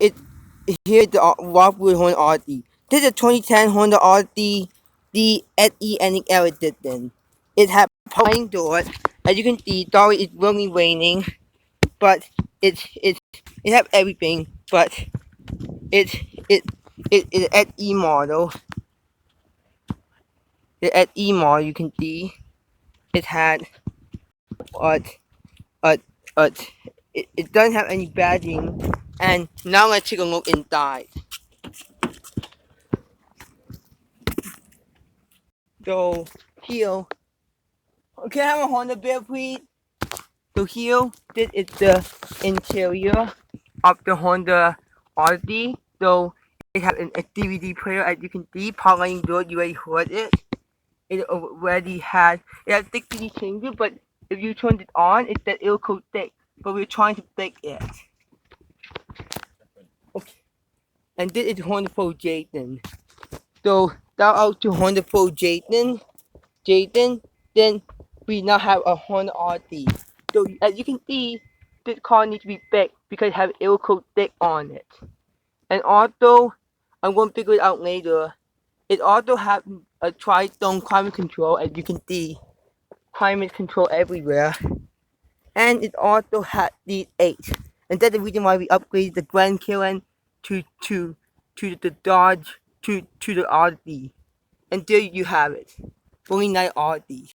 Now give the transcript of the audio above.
it here's the Rockwood Honda Odyssey. This is a 2010 Honda Odyssey SE and edition. It had power doors. As you can see, sorry it's really raining, but it have everything. But it it it's SE model. The SE model you can see it had uh uh uh it doesn't have any badging. And now let's take a look inside. So here, can I have a Honda bear please? So here, this is the interior of the Honda Odyssey. So it has a DVD player, as you can see. Powering good, you already heard it. It already has 6 CD changes, but if you turn it on, it says it'll go thick. But we're trying to thick it. Okay. And this is Honda Pro Jason. So shout out to Honda Pro Jason. Then we now have a Honda Odyssey. So as you can see, this car needs to be thick because it has air coat thick on it. And also, I'm going to figure it out later. It also has a tri-zone climate control, as you can see, climate control everywhere. And it also has these 8. And that's the reason why we upgraded the Grand Caravan to the Dodge to the Odyssey. And there you have it. Really nice Odyssey.